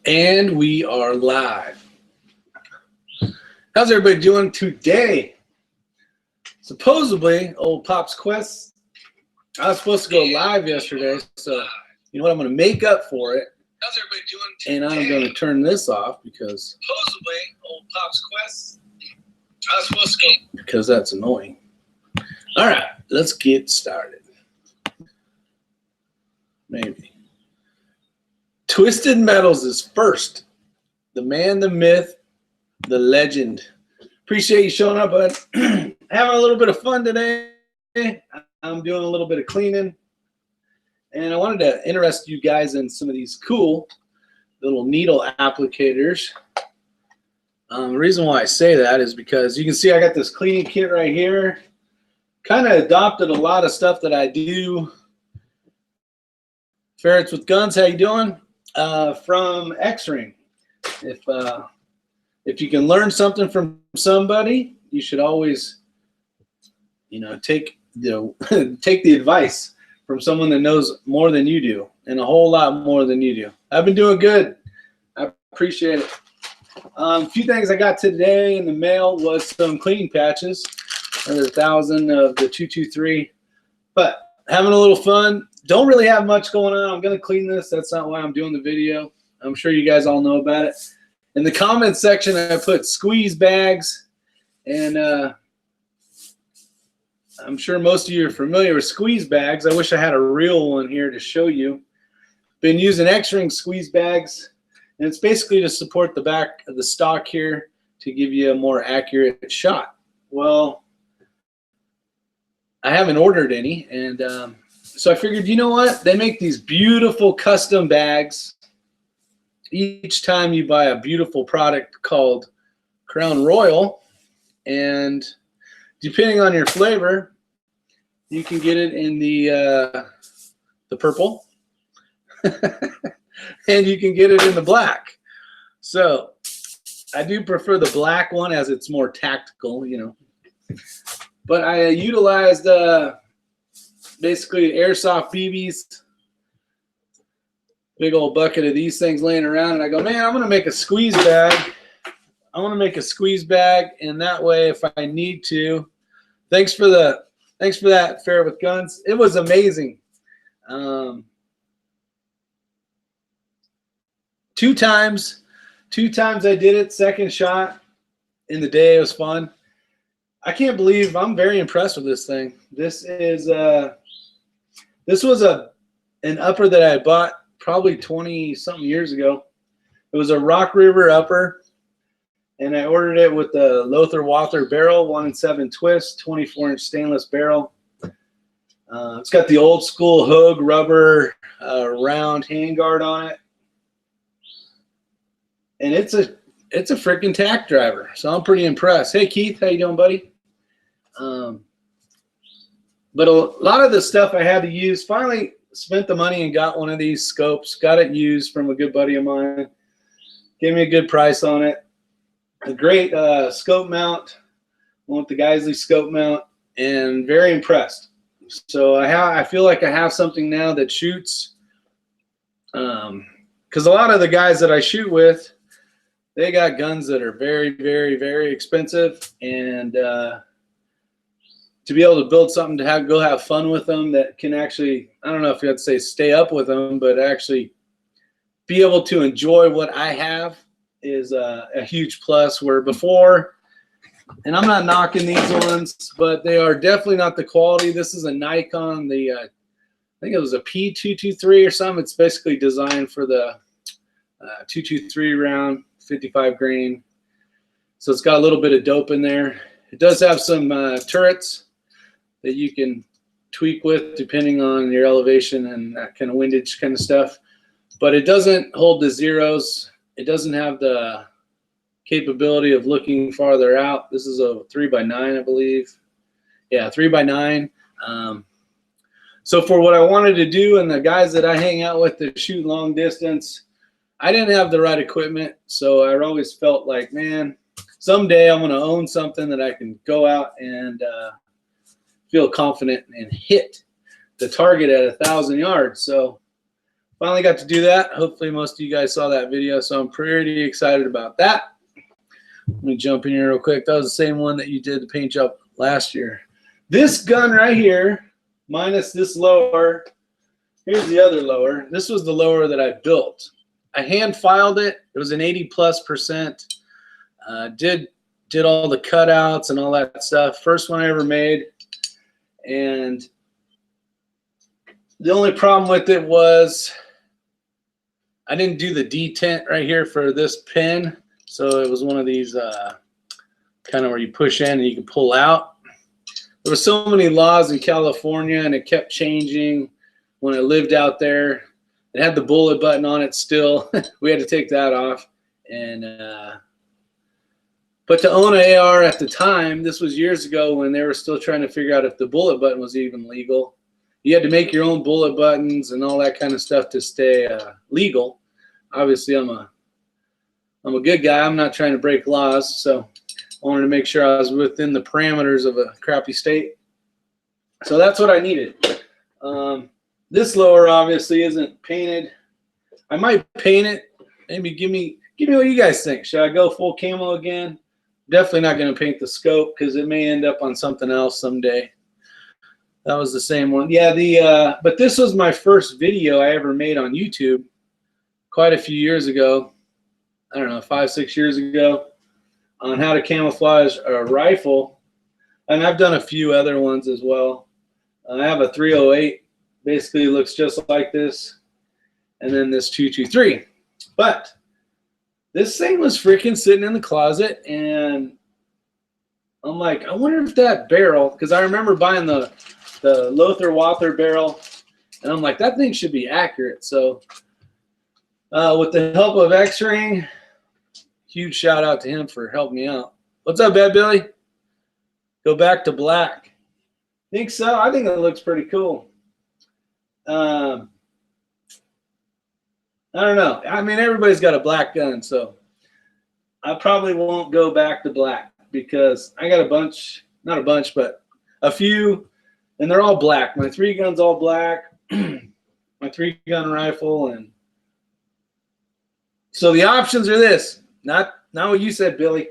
And we are live. How's everybody doing today? Supposedly, old Pop's Quest, I was supposed to go live yesterday, so you know what? I'm going to make up for it. How's everybody doing today? And I'm going to turn this off because supposedly, old Pop's Quest, I was supposed to go because that's annoying. All right, let's get started. Maybe. Twisted Metals is first. The man, the myth, the legend. Appreciate you showing up, bud. Having a little bit of fun today. I'm doing a little bit of cleaning. And I wanted to interest you guys in some of these cool little needle applicators. The reason why I say that is because you can see I got this cleaning kit right here. Kind of adopted a lot of stuff that I do. Ferrets with Guns, how you doing? From X-Ring. If you can learn something from somebody, you should always, take the advice from someone that knows more than you do, and a whole lot more than you do. I've been doing good. I appreciate it. A few things I got today in the mail was some cleaning patches, another 1,000 of the 223, but having a little fun. Don't really have much going on. I'm going to clean this. That's not why I'm doing the video. I'm sure you guys all know about it. In the comments section, I put squeeze bags, and I'm sure most of you are familiar with squeeze bags. I wish I had a real one here to show you. Been using X-Ring squeeze bags, and it's basically to support the back of the stock here to give you a more accurate shot. Well, I haven't ordered any, and so I figured, you know what? They make these beautiful custom bags. Each time you buy a beautiful product called Crown Royal, and depending on your flavor, you can get it in the purple, and you can get it in the black. So I do prefer the black one as it's more tactical, But I utilized basically airsoft BBs, big old bucket of these things laying around, and I go, man, I'm gonna make a squeeze bag. I want to make a squeeze bag, and that way, if I need to, thanks for that, Ferret with Guns. It was amazing. 2 times I did it. Second shot in the day. It was fun. I can't believe I'm very impressed with this thing. This was an upper that I bought probably 20-something years ago. It was a Rock River upper, and I ordered it with the Lothar Walther barrel, 1-in-7 twist, 24-inch stainless barrel. It's got the old school Hogue rubber round handguard on it, and it's a freaking tack driver. So I'm pretty impressed. Hey Keith, how you doing, buddy? But a lot of the stuff I had to use, finally spent the money and got one of these scopes. Got it used from a good buddy of mine. Gave me a good price on it. A great scope mount. Went with the Geisley scope mount, and very impressed. So I feel like I have something now that shoots. Because a lot of the guys that I shoot with, they got guns that are very, very, very expensive, and to be able to build something to go have fun with them that can actually, I don't know if you have to say stay up with them, but actually be able to enjoy what I have is a huge plus. Where before, and I'm not knocking these ones, but they are definitely not the quality. This is a Nikon, I think it was a P223 or something. It's basically designed for the 223 round, 55 grain. So it's got a little bit of dope in there. It does have some turrets that you can tweak with depending on your elevation and that kind of windage kind of stuff. But it doesn't hold the zeros. It doesn't have the capability of looking farther out. This is a 3x9, I believe. Yeah, 3x9. So for what I wanted to do, and the guys that I hang out with that shoot long distance, I didn't have the right equipment. So I always felt like, man, someday I'm going to own something that I can go out and feel confident and hit the target at 1,000 yards. So finally got to do that. Hopefully most of you guys saw that video, so I'm pretty excited about that. Let me jump in here real quick. That was the same one that you did the paint job last year. This gun right here, minus this lower, here's the other lower. This was the lower that I built. I hand filed it. It was an 80+%. Did all the cutouts and all that stuff. First one I ever made. And the only problem with it was I didn't do the detent right here for this pin. So it was one of these kind of where you push in and you can pull out. There were so many laws in California, and it kept changing when I lived out there. It had the bullet button on it still. We had to take that off. And but to own an AR at the time, this was years ago when they were still trying to figure out if the bullet button was even legal. You had to make your own bullet buttons and all that kind of stuff to stay legal. Obviously, I'm a good guy. I'm not trying to break laws, so I wanted to make sure I was within the parameters of a crappy state. So that's what I needed. This lower obviously isn't painted. I might paint it. Maybe give me what you guys think. Should I go full camo again? Definitely not going to paint the scope because it may end up on something else someday. That was the same one. Yeah, but this was my first video I ever made on YouTube quite a few years ago. I don't know, 5, 6 years ago, on how to camouflage a rifle. And I've done a few other ones as well. I have a 308, basically looks just like this, and then this 223. But this thing was freaking sitting in the closet, and I'm like, I wonder if that barrel, because I remember buying the Lothar Wather barrel, and I'm like, that thing should be accurate. So with the help of X-Ring, huge shout out to him for helping me out. What's up, Bad Billy? Go back to black. Think so? I think it looks pretty cool. I don't know. I mean, everybody's got a black gun, so I probably won't go back to black because I got a bunch, not a bunch, but a few, and they're all black. My 3-gun's all black, my 3-gun rifle, and so the options are this. Not what you said, Billy.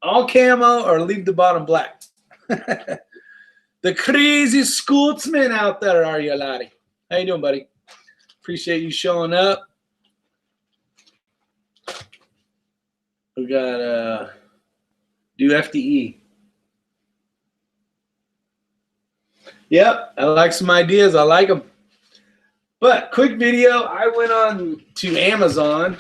All camo or leave the bottom black. The crazy Scotsman out there, are you, laddie? How you doing, buddy? Appreciate you showing up. We got do FDE. Yep, I like some ideas. I like them. But quick video. I went on to Amazon,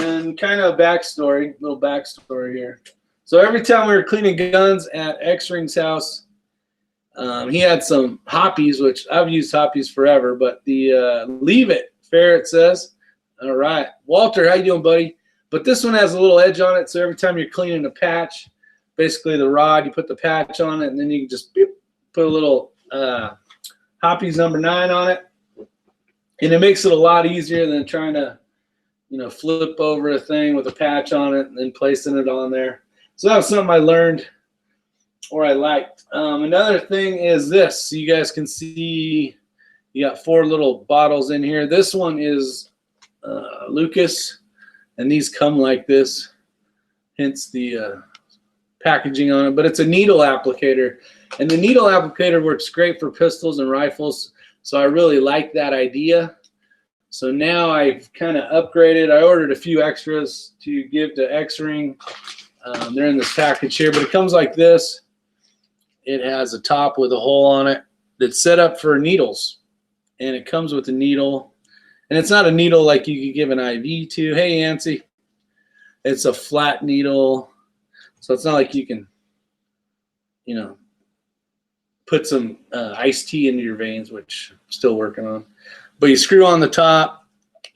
and kind of a backstory, little backstory here. So every time we were cleaning guns at X-Ring's house, he had some hoppies, which I've used hoppies forever, but the Leave It ferret says, all right, Walter, how you doing, buddy? But this one has a little edge on it, so every time you're cleaning a patch, basically the rod, you put the patch on it, and then you can just beep, put a little hoppies number 9 on it, and it makes it a lot easier than trying to, you know, flip over a thing with a patch on it and then placing it on there. So that was something I learned or I liked. Another thing is this. So you guys can see you got 4 little bottles in here. This one is Lucas, and these come like this, hence the packaging on it. But it's a needle applicator, and the needle applicator works great for pistols and rifles. So I really like that idea. So now I've kind of upgraded. I ordered a few extras to give to X-Ring. They're in this package here, but it comes like this. It has a top with a hole on it that's set up for needles, and it comes with a needle. And it's not a needle like you could give an IV to. Hey, Yancy. It's a flat needle, so it's not like you can, you know, put some iced tea into your veins, which I'm still working on. But you screw on the top,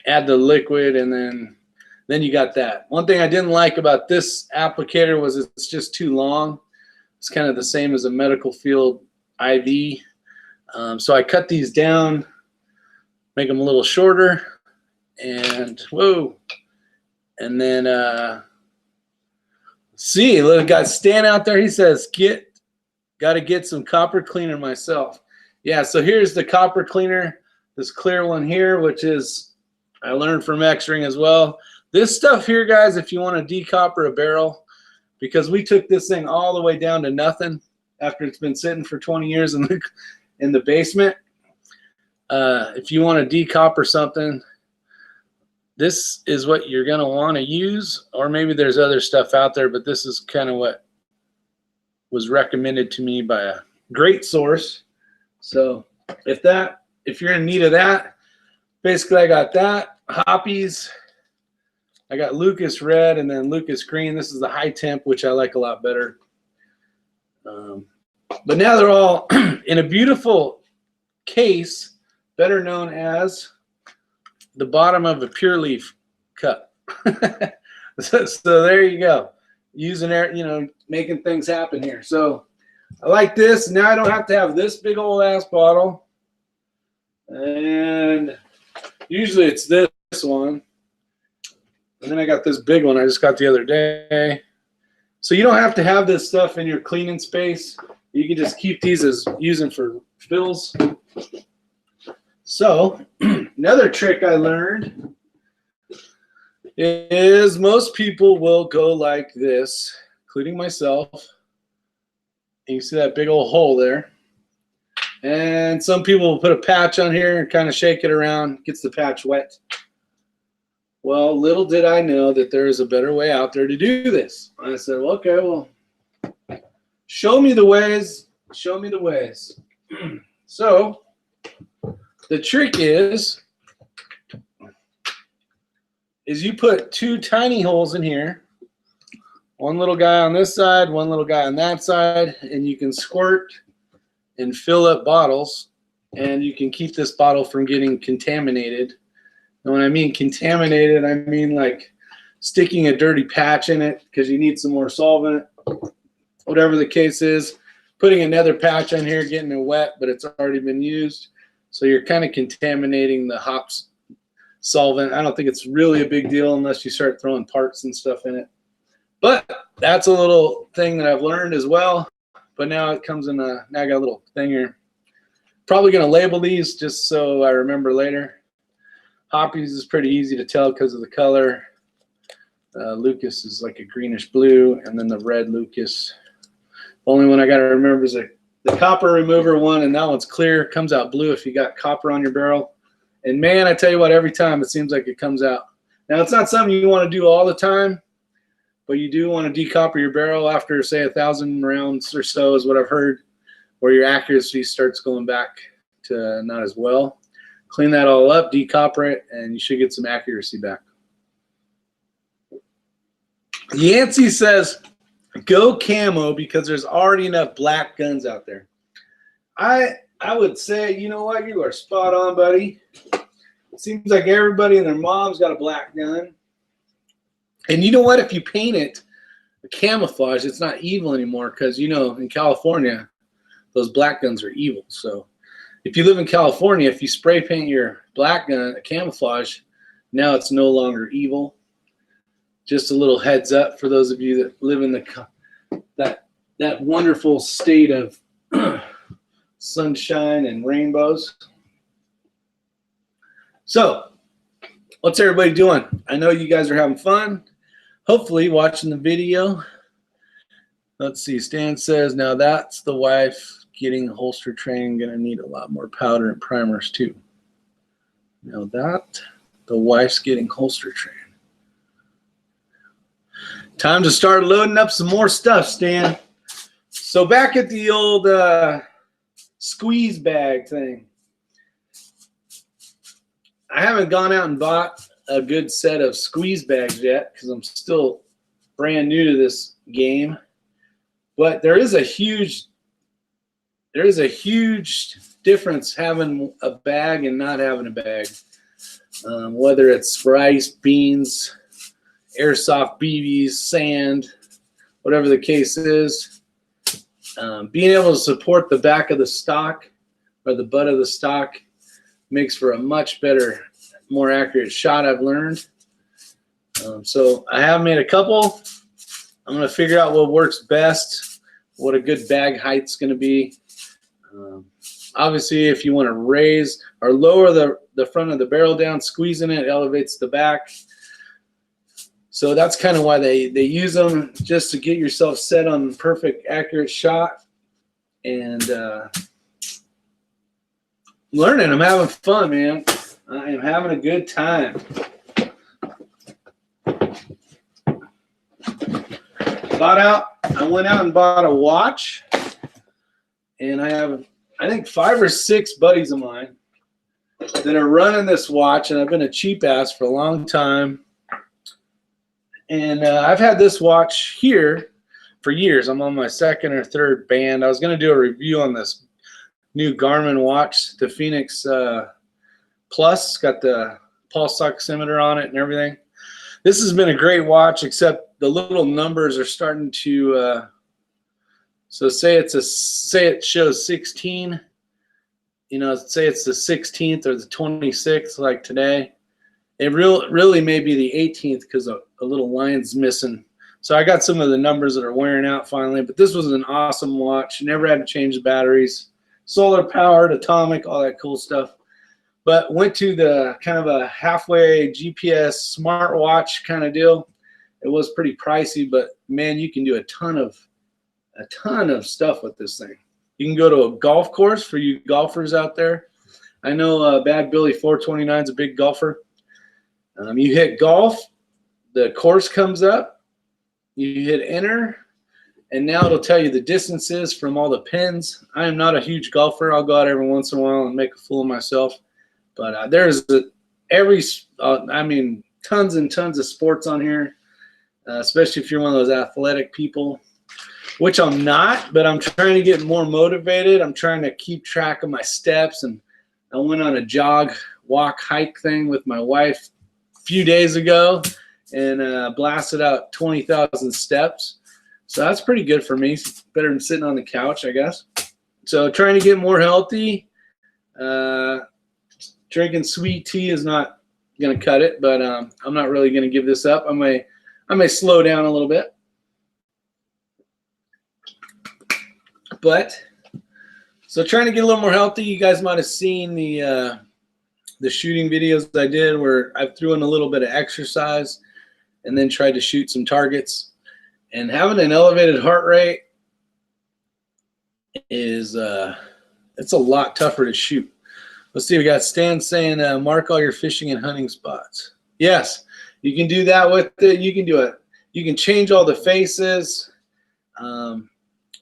add the liquid, and then you got that. One thing I didn't like about this applicator was it's just too long. It's kind of the same as a medical field IV. So I cut these down, make them a little shorter, and whoa. And then see, little guy Stan out there, he says, got to get some copper cleaner myself. Yeah, so here's the copper cleaner this clear one here, which is I learned from X-Ring as well. This stuff here, guys, if you want to decopper a barrel, because we took this thing all the way down to nothing after it's been sitting for 20 years in the basement. If you want to decopper something, this is what you're going to want to use, or maybe there's other stuff out there, but this is kind of what was recommended to me by a great source. So if you're in need of that, basically I got that, Hoppies, I got Lucas Red, and then Lucas Green. This is the high temp, which I like a lot better. But now they're all in a beautiful case, better known as the bottom of a pure leaf cup. So there you go. Using air, you know, making things happen here. So I like this. Now I don't have to have this big old ass bottle. And usually it's this one. And then I got this big one I just got the other day. So you don't have to have this stuff in your cleaning space. You can just keep these as using for fills. So another trick I learned is most people will go like this, including myself. And you see that big old hole there. And some people will put a patch on here and kind of shake it around, gets the patch wet. Well, little did I know that there is a better way out there to do this. I said, well, okay, well, show me the ways. Show me the ways. So the trick is you put two tiny holes in here, one little guy on this side, one little guy on that side, and you can squirt and fill up bottles, and you can keep this bottle from getting contaminated. And when I mean contaminated, I mean like sticking a dirty patch in it because you need some more solvent, whatever the case is. Putting another patch on here, getting it wet, but it's already been used. So you're kind of contaminating the hops solvent. I don't think it's really a big deal unless you start throwing parts and stuff in it. But that's a little thing that I've learned as well. But now it comes in a, now I got a little thing here. Probably going to label these just so I remember later. Hoppies is pretty easy to tell because of the color. Lucas is like a greenish blue, and then the red Lucas. The only one I got to remember is the copper remover one, and that one's clear. Comes out blue if you got copper on your barrel. And man, I tell you what, every time it seems like it comes out. Now, it's not something you want to do all the time, but you do want to decopper your barrel after, say, 1,000 rounds or so is what I've heard, where your accuracy starts going back to not as well. Clean that all up, decopper it, and you should get some accuracy back. Yancey says, go camo because there's already enough black guns out there. I would say, you know what, you are spot on, buddy. It seems like everybody and their mom's got a black gun. And you know what, if you paint it camouflage, it's not evil anymore because, you know, in California, those black guns are evil. So if you live in California, if you spray paint your black gun a camouflage, now it's no longer evil. Just a little heads up for those of you that live in that wonderful state of sunshine and rainbows. So, what's everybody doing? I know you guys are having fun. Hopefully watching the video. Let's see, Stan says, now that's the wife getting holster training, gonna need a lot more powder and primers too. Now that the wife's getting holster training. Time to start loading up some more stuff, Stan. So back at the old squeeze bag thing. I haven't gone out and bought a good set of squeeze bags yet because I'm still brand new to this game. But there is a huge difference having a bag and not having a bag. Whether it's rice, beans, airsoft BBs, sand, whatever the case is. Being able to support the back of the stock or the butt of the stock makes for a much better, more accurate shot, I've learned. So I have made a couple. I'm going to figure out what works best, what a good bag height's going to be. Obviously, if you want to raise or lower the front of the barrel down, squeezing it elevates the back. So that's kind of why they use them, just to get yourself set on perfect, accurate shot. And learning, I'm having fun, man. I am having a good time. I went out and bought a watch, and I have, I think, 5 or 6 buddies of mine that are running this watch, and I've been a cheap ass for a long time. And I've had this watch here for years. I'm on my 2nd or 3rd band. I was going to do a review on this new Garmin watch, the Phoenix Plus. Got the pulse oximeter on it and everything. This has been a great watch, except the little numbers are starting to so say it shows 16, you know, say it's the 16th or the 26th like today. It really may be the 18th because a little line's missing. So I got some of the numbers that are wearing out finally, but this was an awesome watch. Never had to change the batteries. Solar powered, atomic, all that cool stuff. But went to the kind of a halfway GPS smartwatch kind of deal. It was pretty pricey, but man, you can do a ton of stuff with this thing. You can go to a golf course for you golfers out there. I know Bad Billy 429 is a big golfer. You hit golf, the course comes up, you hit enter, and now it'll tell you the distances from all the pins. I am not a huge golfer. I'll go out every once in a while and make a fool of myself. But there's I mean, tons and tons of sports on here, especially if you're one of those athletic people, which I'm not, but I'm trying to get more motivated. I'm trying to keep track of my steps, and I went on a jog, walk, hike thing with my wife a few days ago and blasted out 20,000 steps. So that's pretty good for me. It's better than sitting on the couch, I guess. So trying to get more healthy. Drinking sweet tea is not going to cut it, but I'm not really going to give this up. I may slow down a little bit. But so trying to get a little more healthy. You guys might have seen the shooting videos I did where I threw in a little bit of exercise and then tried to shoot some targets. And having an elevated heart rate is it's a lot tougher to shoot. Let's see, we got Stan saying mark all your fishing and hunting spots. Yes, you can do that with it. You can do it. You can change all the faces.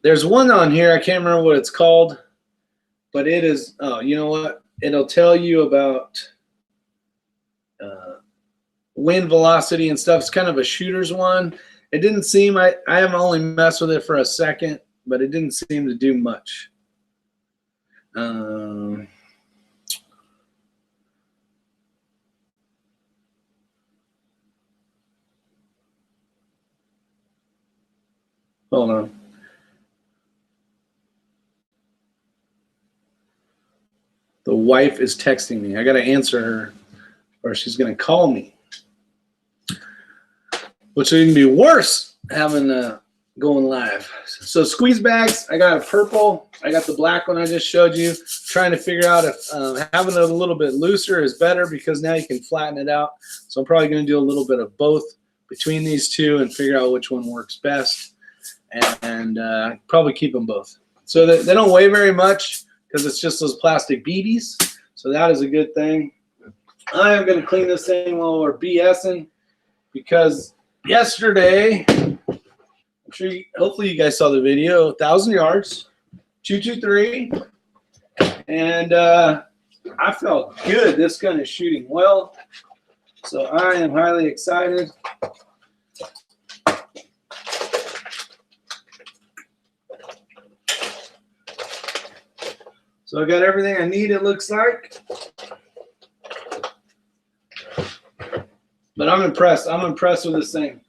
There's one on here, I can't remember what it's called, but it is, oh, you know what? It'll tell you about wind velocity and stuff. It's kind of a shooter's one. It didn't seem, I have only messed with it for a second, but it didn't seem to do much. Hold on. The wife is texting me. I got to answer her or she's going to call me. Which would even be worse having going live. So squeeze bags, I got a purple. I got the black one I just showed you. Trying to figure out if having it a little bit looser is better because now you can flatten it out. So I'm probably going to do a little bit of both between these two and figure out which one works best. And probably keep them both. So they don't weigh very much because it's just those plastic BBs. So that is a good thing. I am going to clean this thing while we're BSing because yesterday, I'm sure hopefully you guys saw the video, 1,000 yards, 223, and I felt good. This gun is shooting well, so I am highly excited. So I got everything I need, it looks like. But I'm impressed. I'm impressed with this thing.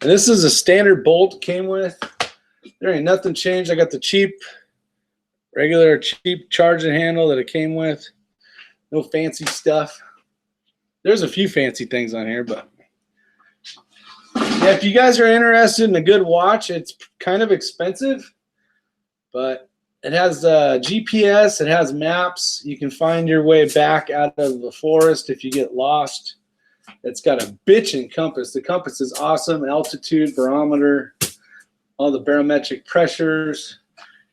And this is a standard bolt came with. There ain't nothing changed. I got the cheap Regular cheap charging handle that it came with. No fancy stuff. There's a few fancy things on here, but yeah, if you guys are interested in a good watch, it's kind of expensive, but it has GPS, it has maps. You can find your way back out of the forest if you get lost. It's got a bitchin' compass. The compass is awesome. Altitude, barometer, all the barometric pressures.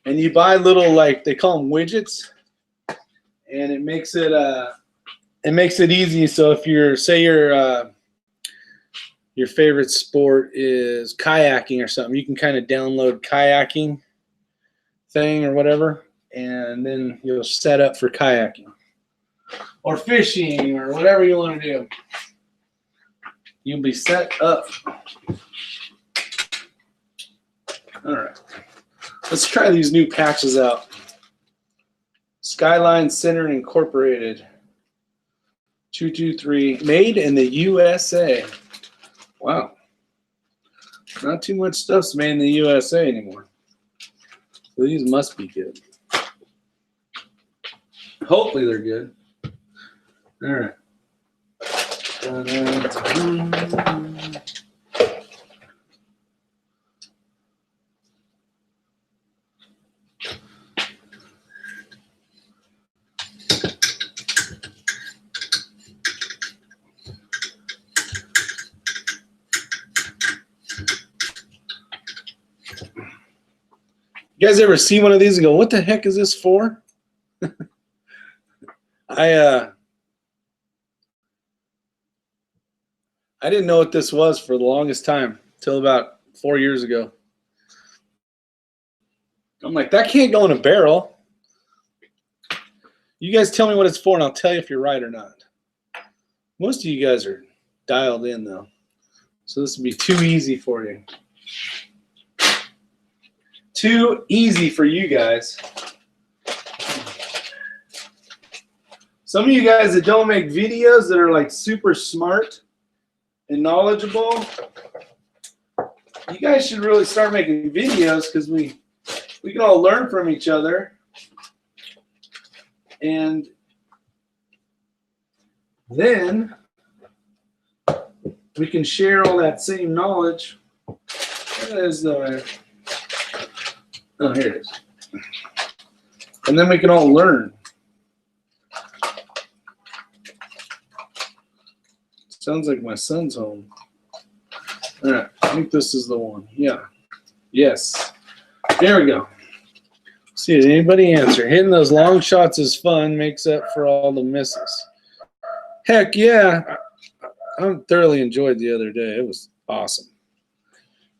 And you buy little, like, they call them widgets, and it makes it easy. So if you're, say your favorite sport is kayaking or something, you can kind of download kayaking thing or whatever, and then you'll set up for kayaking or fishing or whatever you want to do. You'll be set up. All right, let's try these new patches out. Skyline Center Incorporated 223, made in the USA. Wow, not too much stuff's made in the USA anymore. So these must be good. Hopefully they're good. All right. You guys ever see one of these and go, what the heck is this for? I didn't know what this was for the longest time, till about 4 years ago. I'm like, that can't go in a barrel. You guys tell me what it's for, and I'll tell you if you're right or not. Most of you guys are dialed in, though. So this would be too easy for you. Too easy for you guys. Some of you guys that don't make videos that are like super smart and knowledgeable, you guys should really start making videos, because we can all learn from each other, and then we can share all that same knowledge. Where is the, oh, here it is. And then we can all learn. Sounds like my son's home. All right, I think this is the one. Yeah. Yes. There we go. See, did anybody answer? Hitting those long shots is fun, makes up for all the misses. Heck yeah. I thoroughly enjoyed the other day. It was awesome.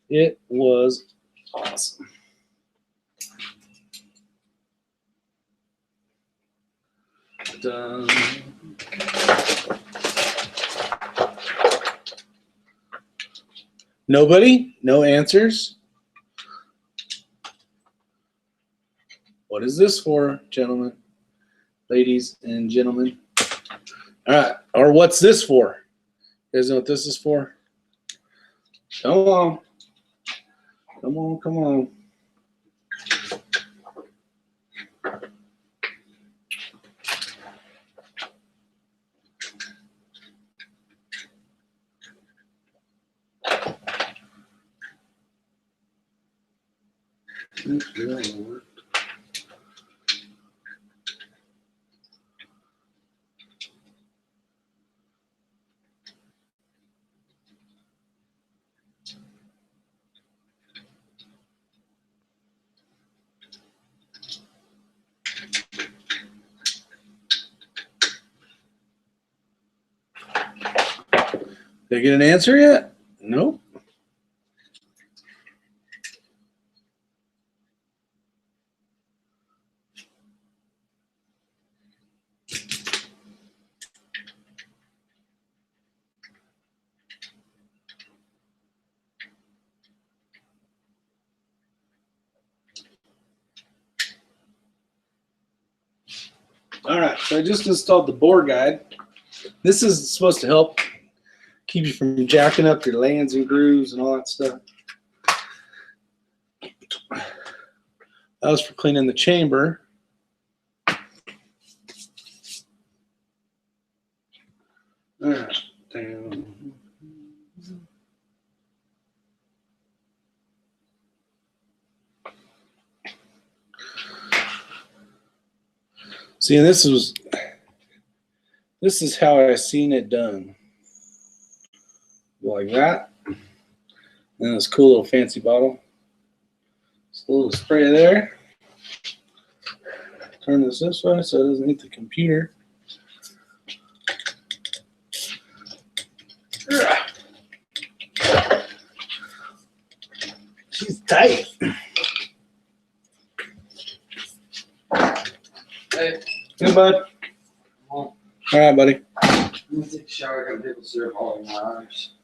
It was awesome. Done. Nobody? No answers? What is this for, gentlemen? Ladies and gentlemen. All right. Or what's this for? You guys know what this is for? Come on. Come on, come on. Did I get an answer yet? Nope. All right, so I just installed the bore guide. This is supposed to help keep you from jacking up your lands and grooves and all that stuff. That was for cleaning the chamber. Damn. See, and this is how I seen it done. Like that. And this cool little fancy bottle. Just a little spray there. Turn this way so it doesn't hit the computer. She's tight. Hey. Hey, bud. All right, buddy. I'm gonna take a shower. I got maple syrup all in my arms.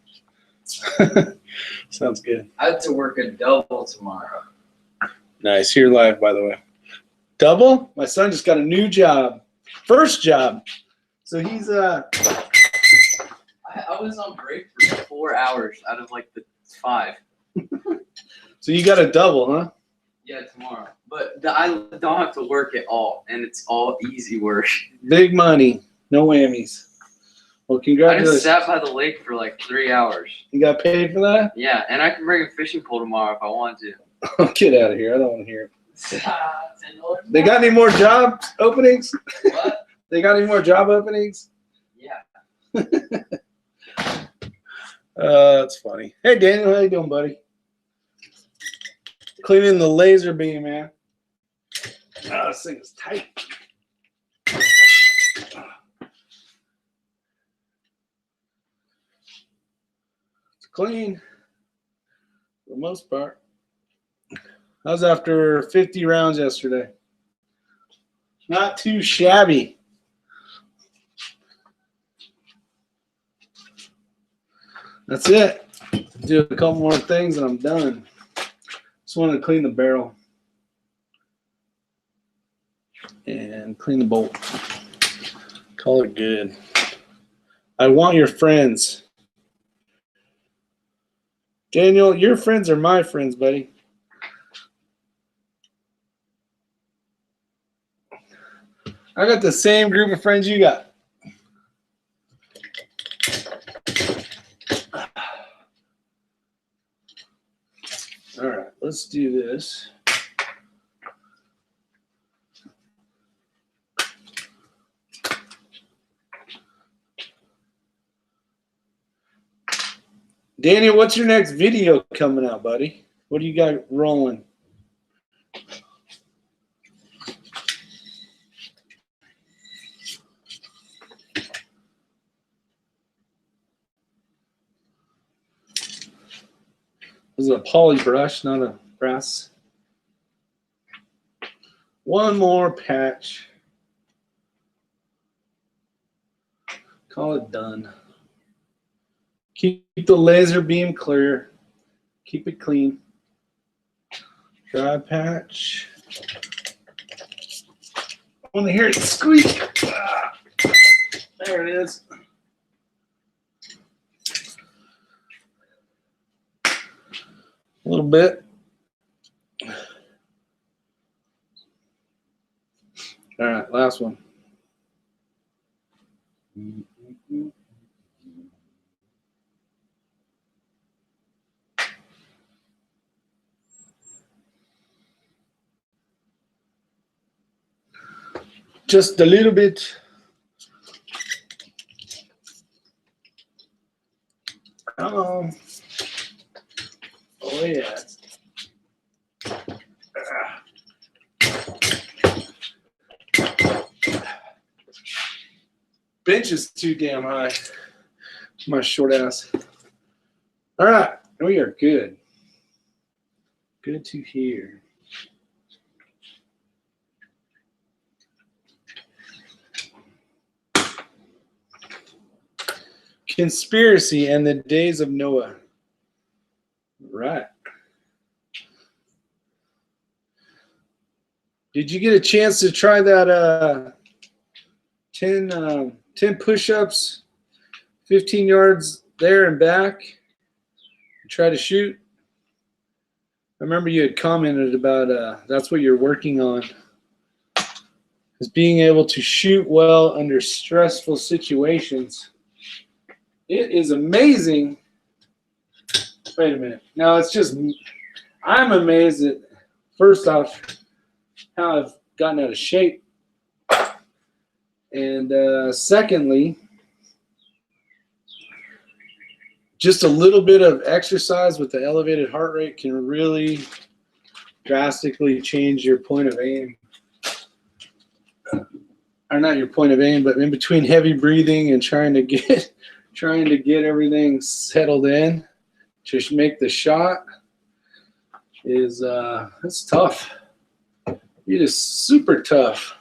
Sounds good. I had to work a double tomorrow. Nice. You're live, by the way. Double? My son just got a new job. First job. So he's I was on break for 4 hours out of like the 5. So you got a double, huh? Yeah, tomorrow. But I don't have to work at all, and it's all easy work. Big money. No whammies. Well, I congratulations. just sat by the lake for like 3 hours. You got paid for that? Yeah, and I can bring a fishing pole tomorrow if I want to. Get out of here. I don't want to hear it. They got any more job openings? What? They got any more job openings? Yeah. That's funny. Hey, Daniel. How you doing, buddy? Cleaning the laser beam, man. Oh, this thing is tight. It's clean for the most part. I was after 50 rounds yesterday. Not too shabby. That's it. Do a couple more things and I'm done. Just wanted to clean the barrel and clean the bolt. Call it good. I want your friends. Daniel, your friends are my friends, buddy. I got the same group of friends you got. All right, let's do this. Daniel, what's your next video coming out, buddy? What do you got rolling? This is a poly brush, not a brass. One more patch. Call it done. Keep the laser beam clear. Keep it clean. Dry patch. I want to hear it squeak. Ah, there it is. A little bit. All right, last one. Just a little bit. Oh yeah. Bench is too damn high. My short ass. All right, we are good. Good to hear. Conspiracy and the days of Noah. Right. Did you get a chance to try that 10 push-ups, 15 yards there and back? Try to shoot? I remember you had commented about that's what you're working on, is being able to shoot well under stressful situations. It is amazing. Wait a minute. No, it's just, I'm amazed at, first off, how I've gotten out of shape. And secondly, just a little bit of exercise with the elevated heart rate can really drastically change your point of aim. Or not your point of aim, but in between heavy breathing and trying to get everything settled in to make the shot is it's tough. It is super tough.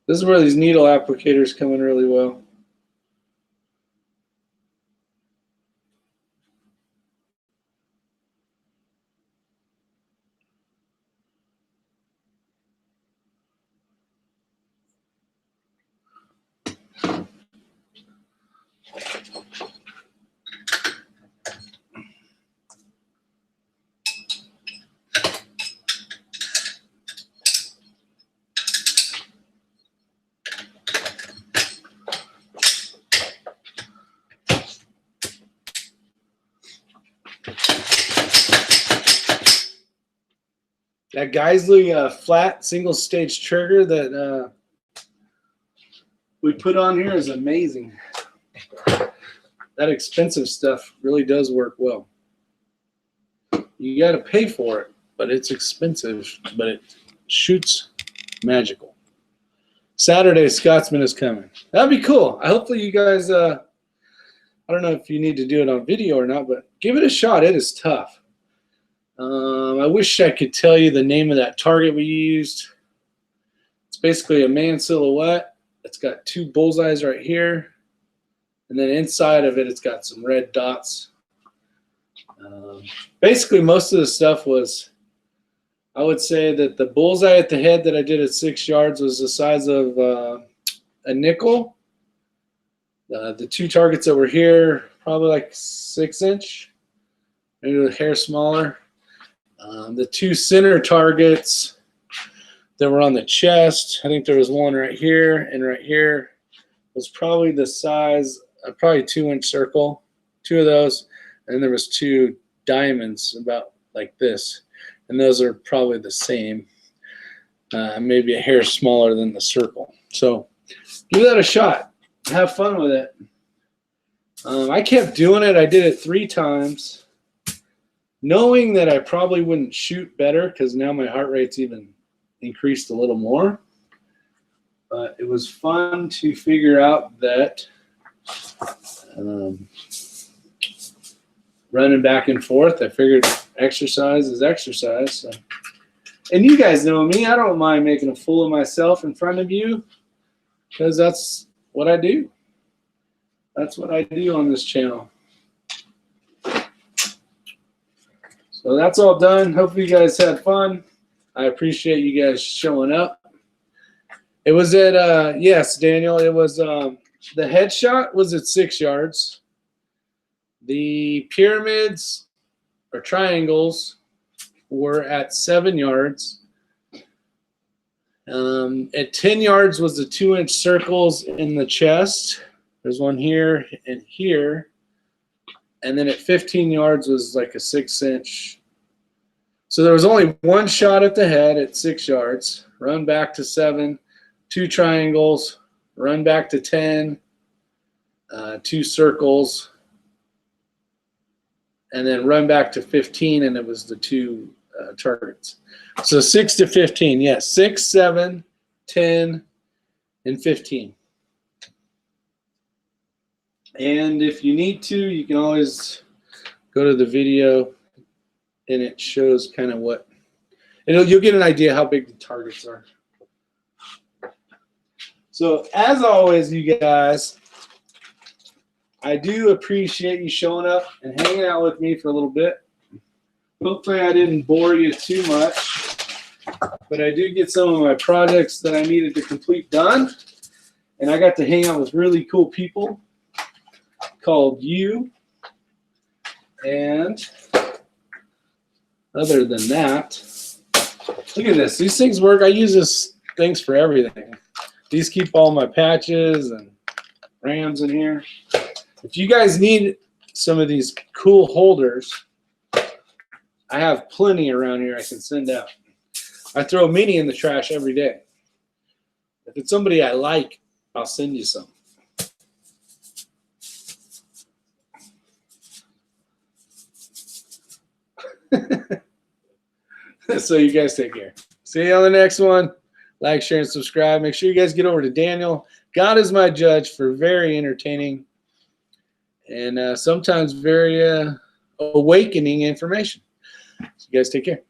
This is where these needle applicators come in really well. That Geisley flat single stage trigger that we put on here is amazing. That expensive stuff really does work well. You got to pay for it, but it's expensive, but it shoots magical. Saturday, Scotsman is coming. That'd be cool. Hopefully you guys, I don't know if you need to do it on video or not, but give it a shot. It is tough. I wish I could tell you the name of that target we used. It's basically a man silhouette. It's got two bullseyes right here. And then inside of it, it's got some red dots. Basically, most of the stuff was, I would say that the bullseye at the head that I did at 6 yards was the size of a nickel. The two targets that were here, probably like 6-inch, maybe a hair smaller. The two center targets that were on the chest, I think there was one right here and right here, was probably the size, probably 2-inch circle, two of those, and there was two diamonds about like this, and those are probably the same, maybe a hair smaller than the circle. So give that a shot. Have fun with it. I kept doing it. I did it 3 times, knowing that I probably wouldn't shoot better because now my heart rate's even increased a little more. But it was fun to figure out that running back and forth, I figured exercise is exercise. So. And you guys know me. I don't mind making a fool of myself in front of you because that's what I do. That's what I do on this channel. So that's all done. Hopefully you guys had fun. I appreciate you guys showing up. It was at, yes, Daniel, it was, the headshot was at 6 yards. The pyramids or triangles were at 7 yards. At 10 yards was the 2-inch circles in the chest. There's one here and here. And then at 15 yards was like a 6-inch. So there was only one shot at the head at 6 yards. Run back to 7, 2 triangles, run back to 10, 2 circles, and then run back to 15, and it was the 2 targets. So 6 to 15, yes, 6, 7, 10, and 15. And if you need to, you can always go to the video, and it shows kind of what, you'll get an idea how big the targets are. So as always, you guys, I do appreciate you showing up and hanging out with me for a little bit. Hopefully I didn't bore you too much, but I do get some of my projects that I needed to complete done, and I got to hang out with really cool people called you. And other than that, look at this. These things work. I use these things for everything. These keep all my patches, and Rams in here. If you guys need some of these cool holders, I have plenty around here I can send out. I throw a mini in the trash every day. If it's somebody I like, I'll send you some. So you guys take care. See you on the next one. Like, share, and subscribe. Make sure you guys get over to Daniel. God is my judge for very entertaining and sometimes very awakening information. So you guys take care.